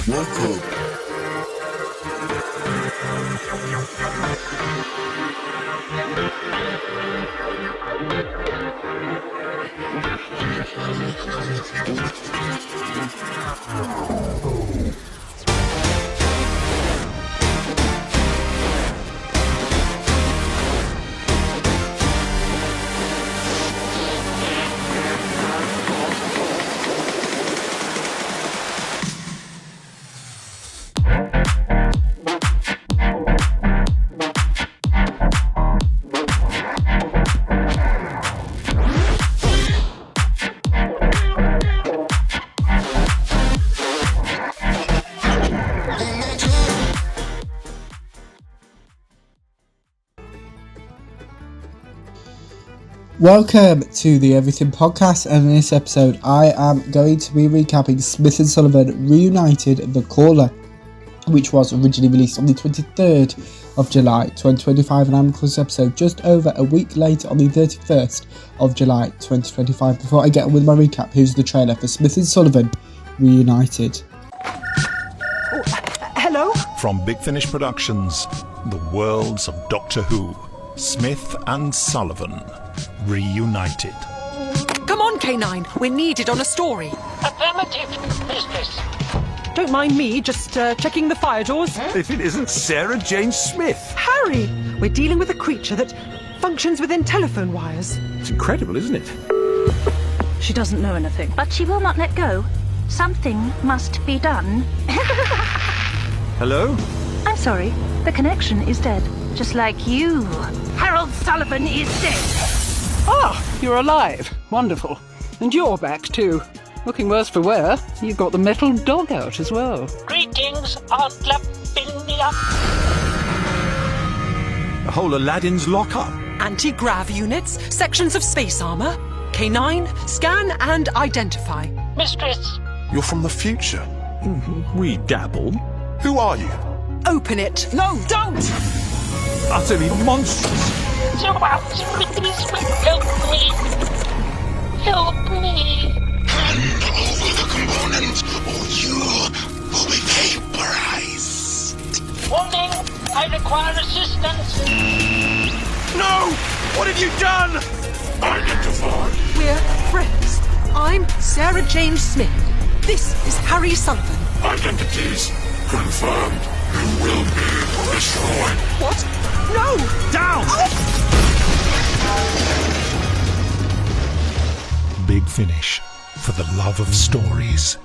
Welcome. Welcome to the Everything Podcast, and in this episode I am going to be recapping Smith and Sullivan Reunited, The Caller, which was originally released on the 23rd of July 2025, and I'm recording this episode just over a week later on the 31st of July 2025. Before I get on with my recap, here's the trailer for Smith and Sullivan Reunited. Oh, hello? From Big Finish Productions, the worlds of Doctor Who, Smith and Sullivan Reunited. Come on, K9, we're needed on a story. Affirmative, mistress. Don't mind me, just checking the fire doors. If it isn't Sarah Jane Smith. Harry! We're dealing with a creature that functions within telephone wires. It's incredible, isn't it? She doesn't know anything. But she will not let go. Something must be done. Hello? I'm sorry, the connection is dead. Just like you. Harold Sullivan is dead. Ah, you're alive. Wonderful. And you're back too. Looking worse for wear. You've got the metal dog out as well. Greetings, Aunt Lavinia. The whole Aladdin's lock-up. Anti-grav units, sections of space armor. K9, scan and identify. Mistress. You're from the future. We dabble. Who are you? Open it. No, don't! Utterly monstrous. So please help me. Help me. Hand over the components, or you will be vaporized. Warning, I require assistance. No! What have you done? Identified. We're friends. I'm Sarah Jane Smith. This is Harry Sullivan. Identities confirmed. You will be destroyed. What? No! Down! Big Finish, for the love of stories.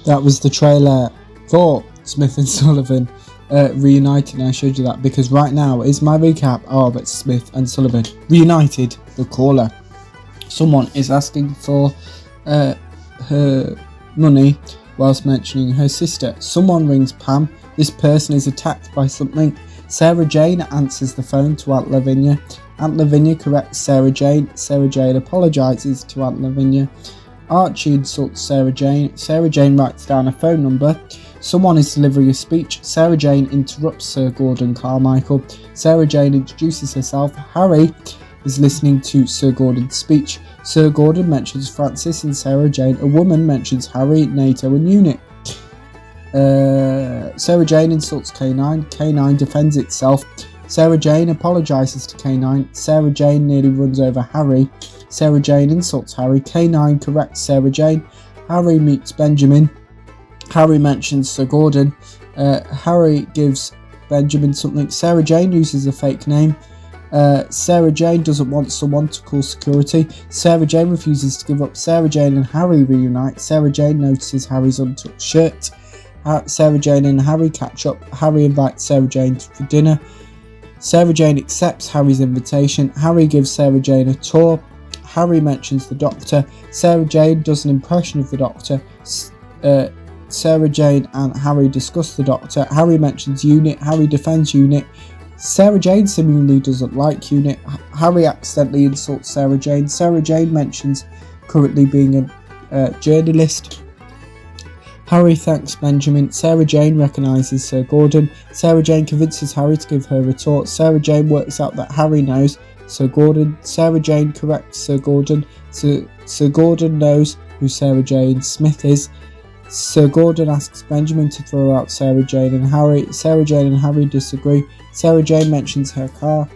That was the trailer for Smith and Sullivan Reunited, and I showed you that because right now is my recap of Smith and Sullivan Reunited, The Caller. Someone is asking for her money whilst mentioning her sister. Someone rings Pam. This person is attacked by something. Sarah Jane answers the phone to Aunt Lavinia. Aunt Lavinia corrects Sarah Jane. Sarah Jane apologises to Aunt Lavinia. Archie insults Sarah Jane. Sarah Jane writes down a phone number. Someone is delivering a speech. Sarah Jane interrupts Sir Gordon Carmichael. Sarah Jane introduces herself. Harry is listening to Sir Gordon's speech. Sir Gordon mentions Francis and Sarah Jane. A woman mentions Harry, NATO and UNIT. Sarah Jane insults K9. K9 defends itself. Sarah Jane apologises to K9. Sarah Jane nearly runs over Harry. Sarah Jane insults Harry. K9 corrects Sarah Jane. Harry meets Benjamin. Harry mentions Sir Gordon. Harry gives Benjamin something. Sarah Jane uses a fake name. Sarah Jane doesn't want someone to call security. Sarah Jane refuses to give up. Sarah Jane and Harry reunite. Sarah Jane notices Harry's untucked shirt. Sarah Jane and Harry catch up. Harry invites Sarah Jane for dinner. Sarah Jane accepts Harry's invitation. Harry gives Sarah Jane a tour. Harry mentions the Doctor. Sarah Jane does an impression of the Doctor. Sarah Jane and Harry discuss the Doctor. Harry mentions UNIT. Harry defends UNIT. Sarah Jane seemingly doesn't like UNIT. Harry accidentally insults Sarah Jane. Sarah Jane mentions currently being a journalist. Harry thanks Benjamin. Sarah Jane recognises Sir Gordon. Sarah Jane convinces Harry to give her a tour. Sarah Jane works out that Harry knows Sir Gordon. Sarah Jane corrects Sir Gordon. Sir Gordon knows who Sarah Jane Smith is. Sir Gordon asks Benjamin to throw out Sarah Jane and Harry. Sarah Jane and Harry disagree. Sarah Jane mentions her car.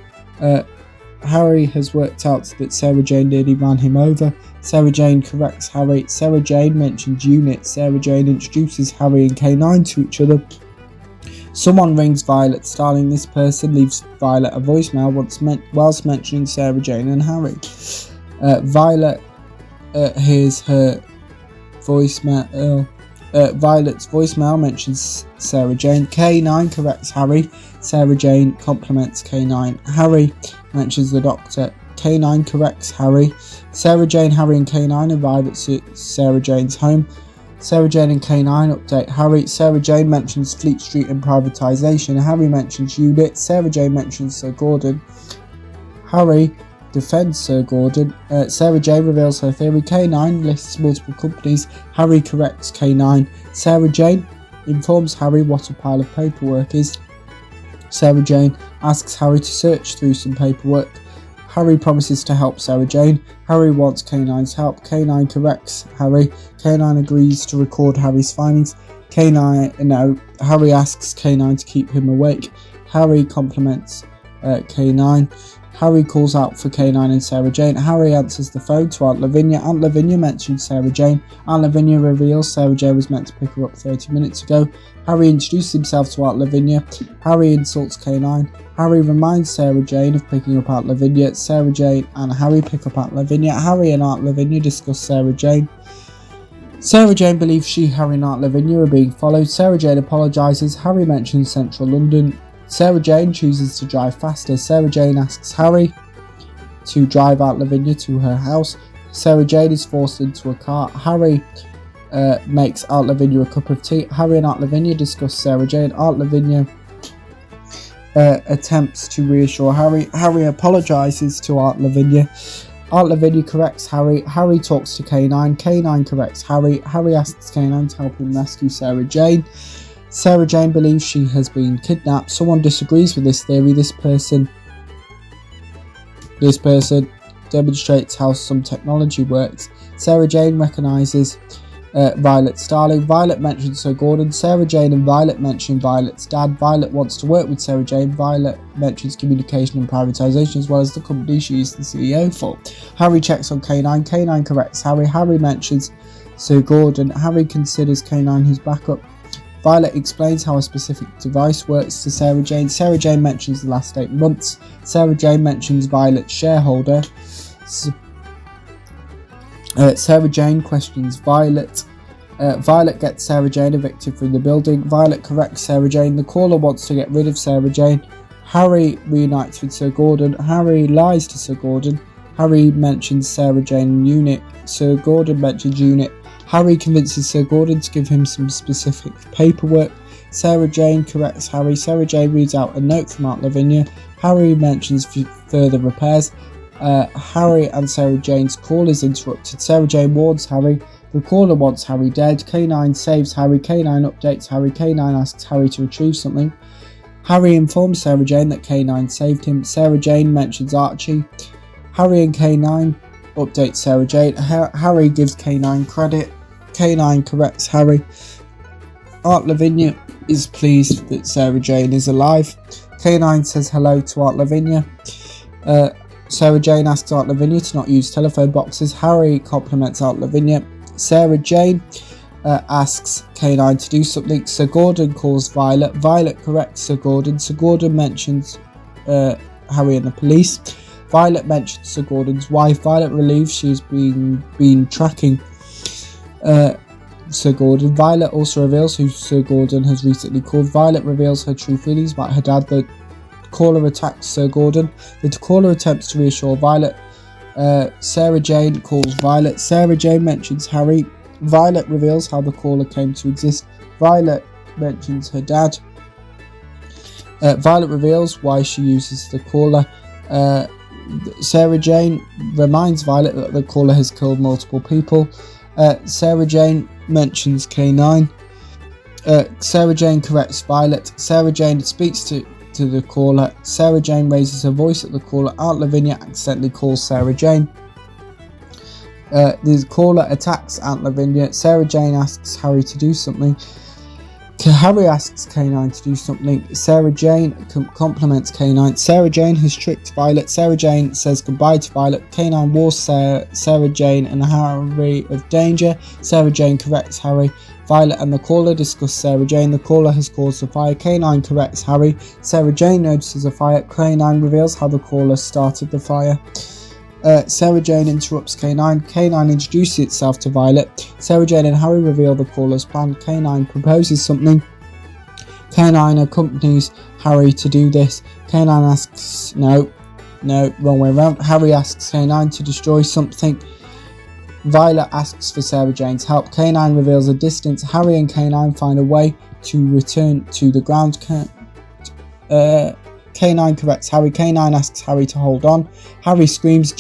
Harry has worked out that Sarah Jane nearly ran him over. Sarah Jane corrects Harry. Sarah Jane mentions unit. Sarah Jane introduces Harry and K9 to each other. Someone rings Violet Starling. This person leaves Violet a voicemail whilst mentioning Sarah Jane and Harry. Violet hears her voicemail. Violet's voicemail mentions Sarah Jane. K9 corrects Harry. Sarah Jane compliments K9. Harry mentions the doctor. K9 corrects Harry. Sarah Jane, Harry and K9 arrive at Sarah Jane's home. Sarah Jane and K9 update Harry. Sarah Jane mentions Fleet Street and privatisation. Harry mentions unit. Sarah Jane mentions Sir Gordon. Harry defends Sir Gordon. Sarah Jane reveals her theory. K9 lists multiple companies. Harry corrects K9. Sarah Jane informs Harry what a pile of paperwork is. Sarah Jane asks Harry to search through some paperwork. Harry promises to help Sarah Jane. Harry wants K9's help. K9 corrects Harry. K9 agrees to record Harry's findings. Harry asks K9 to keep him awake. Harry compliments K9. Harry calls out for K9 and Sarah Jane. Harry answers the phone to Aunt Lavinia. Aunt Lavinia mentions Sarah Jane. Aunt Lavinia reveals Sarah Jane was meant to pick her up 30 minutes ago. Harry introduces himself to Aunt Lavinia. Harry insults K9. Harry reminds Sarah Jane of picking up Aunt Lavinia. Sarah Jane and Harry pick up Aunt Lavinia. Harry and Aunt Lavinia discuss Sarah Jane. Sarah Jane believes she, Harry and Aunt Lavinia are being followed. Sarah Jane apologises. Harry mentions central London. Sarah Jane chooses to drive faster. Sarah Jane asks Harry to drive Aunt Lavinia to her house. Sarah Jane is forced into a car. Harry makes Aunt Lavinia a cup of tea. Harry and Aunt Lavinia discuss Sarah Jane. Aunt Lavinia attempts to reassure Harry. Harry apologises to Aunt Lavinia. Aunt Lavinia corrects Harry. Harry talks to K9. K9 corrects Harry. Harry asks K9 to help him rescue Sarah Jane. Sarah Jane believes she has been kidnapped. Someone disagrees with this theory. This person demonstrates how some technology works. Sarah Jane recognises Violet Starling. Violet mentions Sir Gordon. Sarah Jane and Violet mention Violet's dad. Violet wants to work with Sarah Jane. Violet mentions communication and privatisation as well as the company she is the CEO for. Harry checks on K9. K9 corrects Harry. Harry mentions Sir Gordon. Harry considers K9 his backup. Violet explains how a specific device works to Sarah Jane. Sarah Jane mentions the last 8 months. Sarah Jane mentions Violet's shareholder. Sarah Jane questions Violet. Violet gets Sarah Jane evicted from the building. Violet corrects Sarah Jane. The caller wants to get rid of Sarah Jane. Harry reunites with Sir Gordon. Harry lies to Sir Gordon. Harry mentions Sarah Jane and unit. Sir Gordon mentions unit. Harry convinces Sir Gordon to give him some specific paperwork. Sarah Jane corrects Harry. Sarah Jane reads out a note from Aunt Lavinia. Harry mentions further repairs. Harry and Sarah Jane's call is interrupted. Sarah Jane warns Harry. The caller wants Harry dead. K9 saves Harry. K9 updates Harry. K9 asks Harry to retrieve something. Harry informs Sarah Jane that K9 saved him. Sarah Jane mentions Archie. Harry and K9 update Sarah Jane. Harry gives K9 credit. K9 corrects Harry. Aunt Lavinia is pleased that Sarah Jane is alive. K9 says hello to Aunt Lavinia. Sarah Jane asks Aunt Lavinia to not use telephone boxes. Harry compliments Aunt Lavinia. Sarah Jane asks K9 to do something. Sir Gordon calls Violet. Violet corrects Sir Gordon. Sir Gordon mentions Harry and the police. Violet mentions Sir Gordon's wife. Violet relieves she has been tracking Sir Gordon. Violet also reveals who Sir Gordon has recently called. Violet reveals her true feelings about her dad. The caller attacks Sir Gordon. The caller attempts to reassure Violet. Sarah Jane calls Violet. Sarah Jane mentions Harry. Violet reveals how the caller came to exist. Violet mentions her dad. Violet reveals why she uses the caller. Sarah Jane reminds Violet that the caller has killed multiple people. Sarah Jane mentions K9. Sarah Jane corrects Violet. Sarah Jane speaks to to the caller. Sarah Jane raises her voice at the caller. Aunt Lavinia accidentally calls Sarah Jane. The caller attacks Aunt Lavinia. Sarah Jane asks Harry to do something. Harry asks K9 to do something. Sarah Jane compliments K9. Sarah Jane has tricked Violet. Sarah Jane says goodbye to Violet. K9 warns Sarah Jane and Harry of danger. Sarah Jane corrects Harry. Violet and the caller discuss Sarah Jane. The caller has caused a fire. K9 corrects Harry. Sarah Jane notices a fire. K9 reveals how the caller started the fire. Sarah Jane interrupts K9. K9 introduces itself to Violet. Sarah Jane and Harry reveal the caller's plan. K9 proposes something. K9 accompanies Harry to do this. K9 asks, no, wrong way around. Harry asks K9 to destroy something. Violet asks for Sarah Jane's help. K9 reveals a distance. Harry and K9 find a way to return to the ground. K9 corrects Harry. K9 asks Harry to hold on. Harry screams.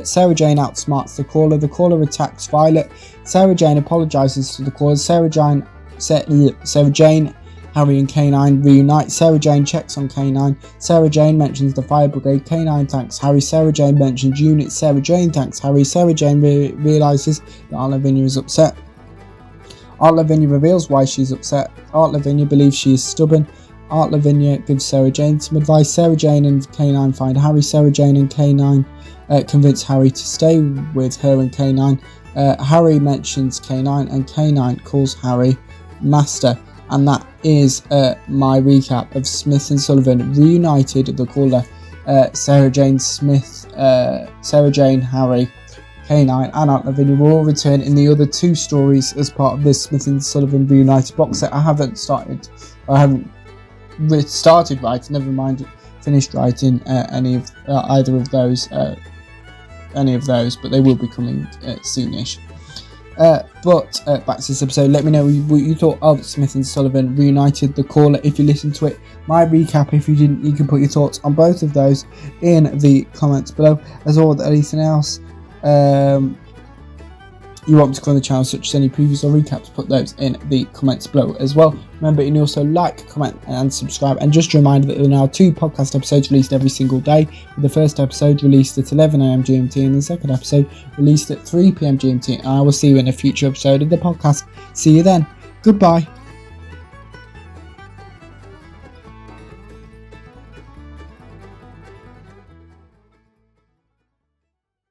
Sarah Jane outsmarts the caller. The caller attacks Violet. Sarah Jane apologizes to the caller. Sarah Jane, Harry and K9 reunite. Sarah Jane checks on K9. Sarah Jane mentions the fire brigade. K9 thanks Harry. Sarah Jane mentions units. Sarah Jane thanks Harry. Sarah Jane realizes that Aunt Lavinia is upset. Aunt Lavinia reveals why she's upset. Aunt Lavinia believes she is stubborn. Aunt Lavinia gives Sarah Jane some advice. Sarah Jane and K9 find Harry. Sarah Jane and K9 convince Harry to stay with her and K9. Harry mentions K9 and K9 calls Harry Master. And that is my recap of Smith and Sullivan Reunited. The caller, Sarah Jane Smith, Sarah Jane, Harry, K9 and Aunt Lavinia will all return in the other two stories as part of this Smith and Sullivan Reunited box set. I haven't started writing, never mind finished writing either of those, but they will be coming soonish. But back to this episode. Let me know what you thought of Smith and Sullivan Reunited, the caller, if you listened to it. My recap, if you didn't, you can put your thoughts on both of those in the comments below. As always, anything else you want me to cover on the channel, such as any previews or recaps, put those in the comments below as well. Remember, you can also like, comment and subscribe. And just a reminder that there are now 2 podcast episodes released every single day, with the first episode released at 11 AM GMT and the second episode released at 3 PM GMT. And I will see you in a future episode of the podcast. See you then. Goodbye.